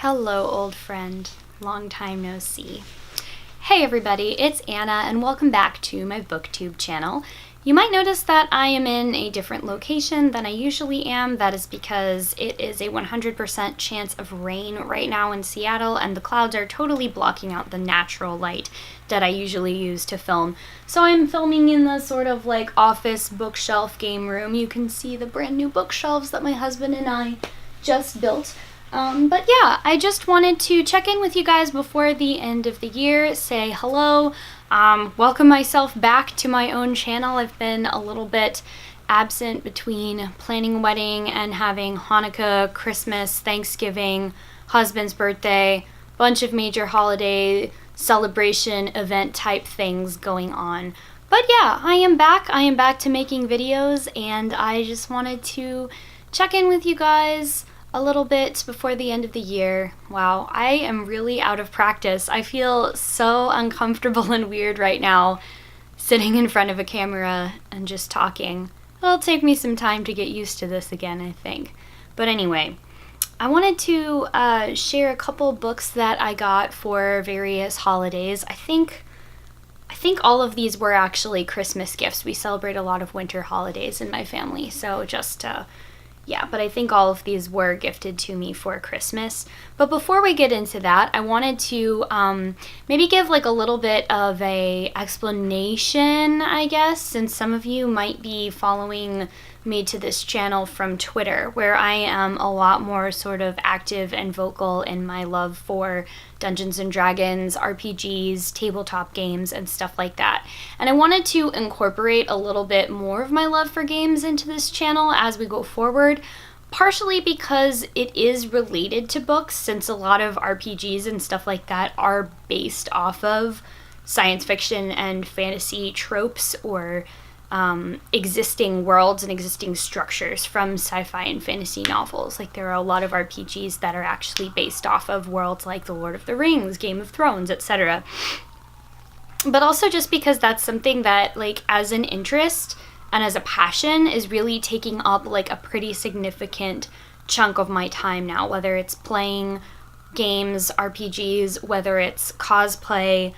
Hello, old friend. Long time no see. Hey everybody, it's Anna and welcome back to my booktube channel. You might notice that I am in a different location than I usually am. That is because it is a 100% chance of rain right now in Seattle and the clouds are totally blocking out the natural light that I usually use to film. So I'm filming in the sort of like office bookshelf game room. You can see the brand new bookshelves that my husband and I just built. But yeah, I just wanted to check in with you guys before the end of the year, say hello, welcome myself back to my own channel. I've been a little bit absent between planning a wedding and having Hanukkah, Christmas, Thanksgiving, husband's birthday, bunch of major holiday celebration event type things going on. But yeah, I am back. I am back to making videos and I just wanted to check in with you guys a little bit before the end of the year. Wow, I am really out of practice. I feel so uncomfortable and weird right now sitting in front of a camera and just talking. It'll take me some time to get used to this again, I think. But anyway, I wanted to share a couple books that I got for various holidays. I think all of these were actually Christmas gifts. We celebrate a lot of winter holidays in my family, so just yeah, but I think all of these were gifted to me for Christmas. But before we get into that, I wanted to maybe give like a little bit of a explanation, I guess, since some of you might be following me to this channel from Twitter, where I am a lot more sort of active and vocal in my love for Dungeons and Dragons, RPGs, tabletop games, and stuff like that. And I wanted to incorporate a little bit more of my love for games into this channel as we go forward, partially because it is related to books, since a lot of RPGs and stuff like that are based off of science fiction and fantasy tropes or existing worlds and existing structures from sci-fi and fantasy novels. Like there are a lot of RPGs that are actually based off of worlds like The Lord of the Rings, Game of Thrones, etc. But also just because that's something that, like, as an interest and as a passion is really taking up like a pretty significant chunk of my time now, whether it's playing games, RPGs, whether it's cosplay,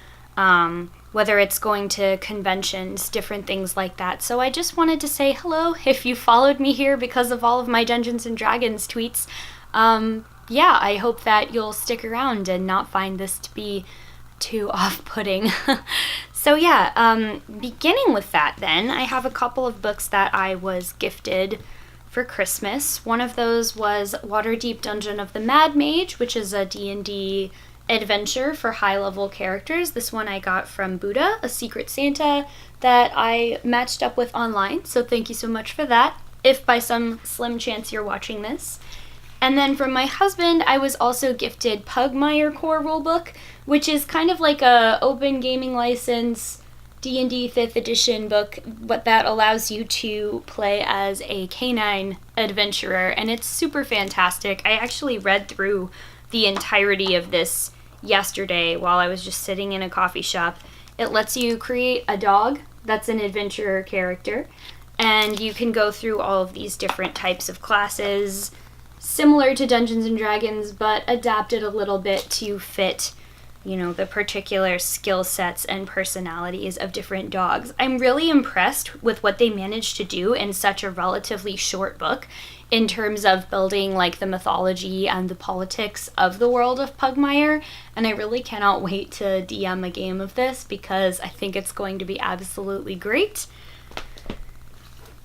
whether it's going to conventions, different things like that. So I just wanted to say hello if you followed me here because of all of my Dungeons and Dragons tweets. Yeah, I hope that you'll stick around and not find this to be too off-putting. So yeah, beginning with that then, I have a couple of books that I was gifted for Christmas. One of those was Waterdeep Dungeon of the Mad Mage, which is a D&D adventure for high-level characters. This one I got from Buddha, a Secret Santa that I matched up with online, so thank you so much for that, if by some slim chance you're watching this. And then from my husband, I was also gifted Pugmire Core Rulebook, which is kind of like a open gaming license D&D 5th edition book, but that allows you to play as a canine adventurer, and it's super fantastic. I actually read through the entirety of this yesterday while I was just sitting in a coffee shop. It lets you create a dog that's an adventurer character, and you can go through all of these different types of classes, similar to Dungeons and Dragons, but adapted a little bit to fit, you know, the particular skill sets and personalities of different dogs. I'm really impressed with what they managed to do in such a relatively short book in terms of building like the mythology and the politics of the world of Pugmire, and I really cannot wait to DM a game of this because I think it's going to be absolutely great.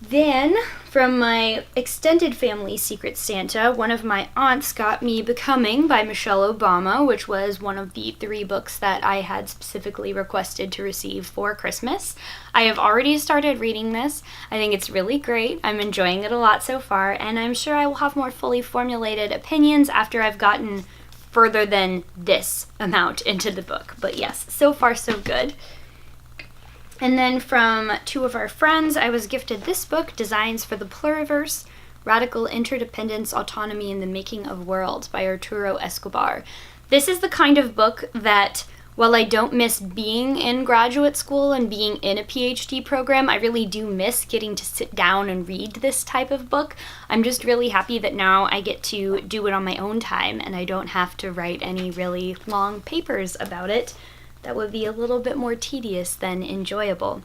Then, from my extended family Secret Santa, one of my aunts got me Becoming by Michelle Obama, which was one of the 3 books that I had specifically requested to receive for Christmas. I have already started reading this. I think it's really great. I'm enjoying it a lot so far, and I'm sure I will have more fully formulated opinions after I've gotten further than this amount into the book. But yes, so far so good. And then from 2 of our friends, I was gifted this book, Designs for the Pluriverse, Radical Interdependence, Autonomy, and the Making of Worlds by Arturo Escobar. This is the kind of book that While I don't miss being in graduate school and being in a PhD program, I really do miss getting to sit down and read this type of book. I'm just really happy that now I get to do it on my own time and I don't have to write any really long papers about it. That would be a little bit more tedious than enjoyable.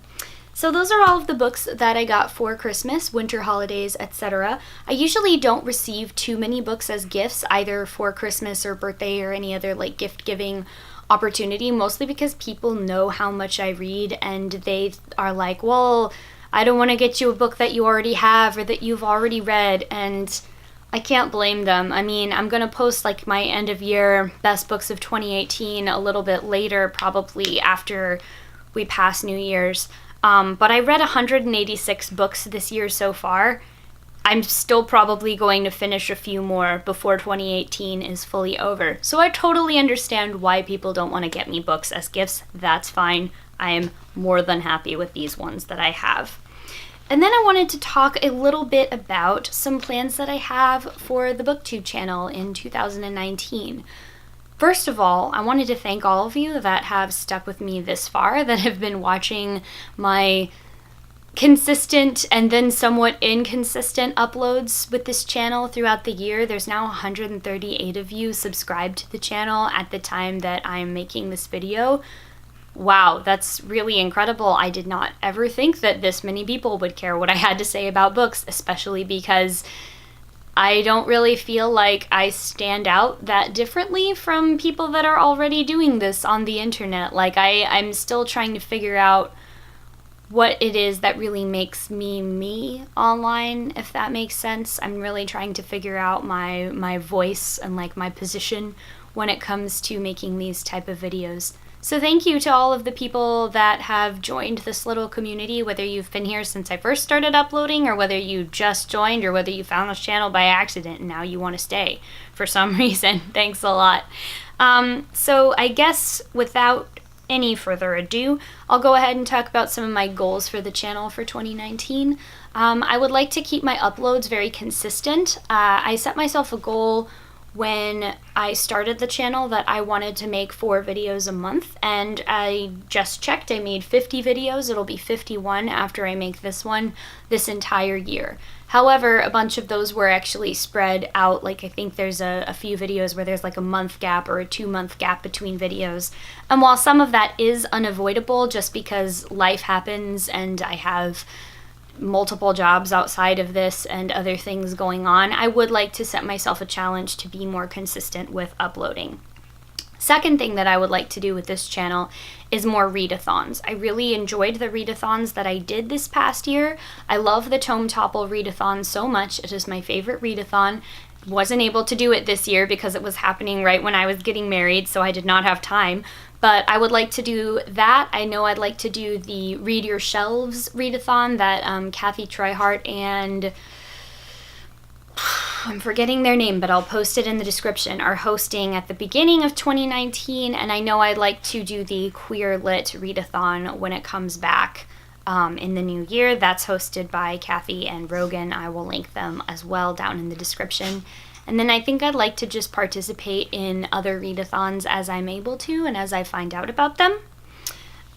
So those are all of the books that I got for Christmas, winter holidays, etc. I usually don't receive too many books as gifts, either for Christmas or birthday or any other like gift-giving opportunity, mostly because people know how much I read and they are like, well, I don't want to get you a book that you already have or that you've already read, and I can't blame them. I mean, I'm going to post like my end of year best books of 2018 a little bit later, probably after we pass New Year's. But I read 186 books this year so far. I'm still probably going to finish a few more before 2018 is fully over. So I totally understand why people don't want to get me books as gifts. That's fine. I am more than happy with these ones that I have. And then I wanted to talk a little bit about some plans that I have for the BookTube channel in 2019. First of all, I wanted to thank all of you that have stuck with me this far, that have been watching my consistent and then somewhat inconsistent uploads with this channel throughout the year. There's now 138 of you subscribed to the channel at the time that I'm making this video. Wow, that's really incredible. I did not ever think that this many people would care what I had to say about books, especially because I don't really feel like I stand out that differently from people that are already doing this on the internet. Like, I'm still trying to figure out what it is that really makes me me online, if that makes sense. I'm really trying to figure out my voice and like my position when it comes to making these type of videos. So thank you to all of the people that have joined this little community, whether you've been here since I first started uploading or whether you just joined or whether you found this channel by accident and now you want to stay for some reason. Thanks a lot. So I guess without any further ado, I'll go ahead and talk about some of my goals for the channel for 2019. I would like to keep my uploads very consistent. I set myself a goal when I started the channel that I wanted to make 4 videos a month, and I just checked. I made 50 videos. It'll be 51 after I make this one this entire year. However, a bunch of those were actually spread out. Like, I think there's a few videos where there's like a month gap or a 2-month gap between videos. And while some of that is unavoidable just because life happens and I have multiple jobs outside of this and other things going on, I would like to set myself a challenge to be more consistent with uploading. Second thing that I would like to do with this channel is more readathons. I really enjoyed the readathons that I did this past year. I love the Tome Topple readathon so much. It is my favorite readathon. Wasn't able to do it this year because it was happening right when I was getting married, so I did not have time. But I would like to do that. I know I'd like to do the Read Your Shelves readathon that Kathy Trihart and I'm forgetting their name, but I'll post it in the description, are hosting at the beginning of 2019. And I know I'd like to do the Queer Lit readathon when it comes back in the new year. That's hosted by Kathy and Rogan. I will link them as well down in the description. And then I think I'd like to just participate in other readathons as I'm able to and as I find out about them.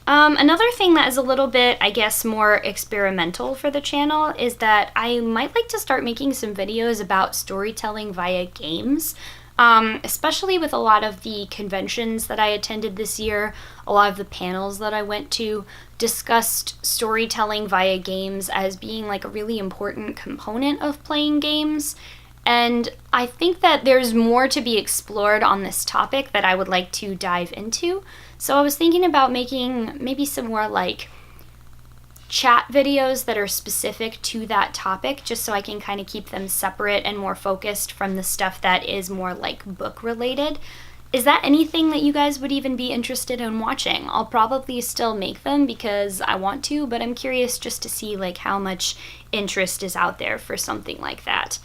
Another thing that is a little bit, I guess, more experimental for the channel is that I might like to start making some videos about storytelling via games. Especially with a lot of the conventions that I attended this year, a lot of the panels that I went to discussed storytelling via games as being like a really important component of playing games. And I think that there's more to be explored on this topic that I would like to dive into. So I was thinking about making maybe some more like chat videos that are specific to that topic, just so I can kind of keep them separate and more focused from the stuff that is more like book related. Is that anything that you guys would even be interested in watching? I'll probably still make them because I want to, but I'm curious just to see like how much interest is out there for something like that.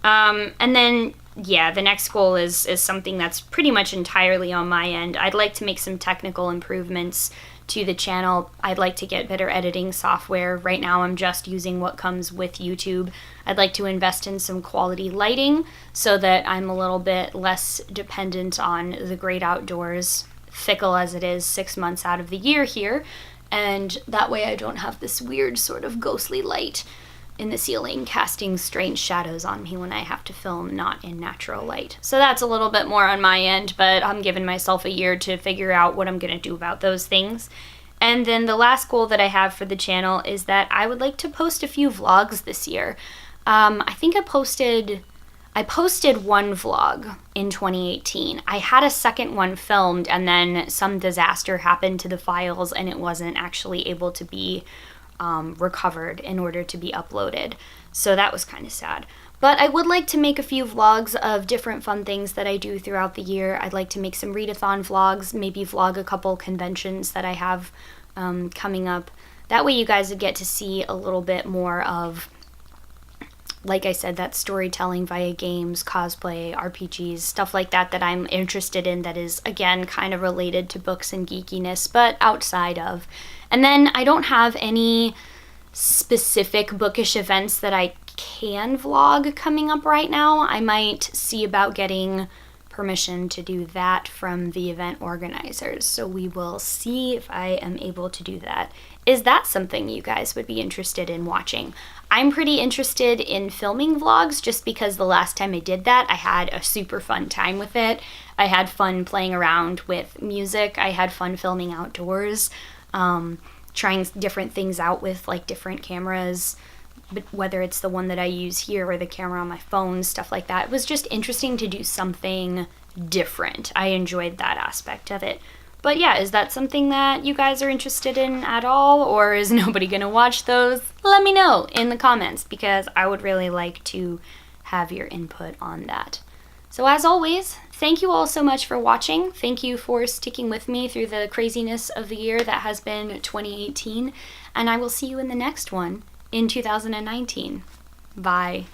And then, yeah, the next goal is something that's pretty much entirely on my end. I'd like to make some technical improvements to the channel. I'd like to get better editing software. Right now I'm just using what comes with YouTube. I'd like to invest in some quality lighting so that I'm a little bit less dependent on the great outdoors fickle as it is 6 months out of the year here, and that way I don't have this weird sort of ghostly light in the ceiling casting strange shadows on me when I have to film not in natural light. So that's a little bit more on my end, but I'm giving myself a year to figure out what I'm going to do about those things. And then the last goal that I have for the channel is that I would like to post a few vlogs this year. I think I posted one vlog in 2018. I had a second one filmed, and then some disaster happened to the files and it wasn't actually able to be recovered in order to be uploaded. So that was kind of sad. But I would like to make a few vlogs of different fun things that I do throughout the year. I'd like to make some readathon vlogs, maybe vlog a couple conventions that I have coming up. That way you guys would get to see a little bit more of, like I said, that storytelling via games, cosplay, RPGs, stuff like that I'm interested in that is, again, kind of related to books and geekiness, but outside of. And then I don't have any specific bookish events that I can vlog coming up right now. I might see about getting permission to do that from the event organizers. So we will see if I am able to do that. Is that something you guys would be interested in watching? I'm pretty interested in filming vlogs just because the last time I did that, I had a super fun time with it. I had fun playing around with music. I had fun filming outdoors, trying different things out with like different cameras, but whether it's the one that I use here or the camera on my phone, stuff like that. It was just interesting to do something different. I enjoyed that aspect of it. But yeah, is that something that you guys are interested in at all, or is nobody gonna watch those? Let me know in the comments, because I would really like to have your input on that. So as always, thank you all so much for watching. Thank you for sticking with me through the craziness of the year that has been 2018, and I will see you in the next one in 2019. Bye.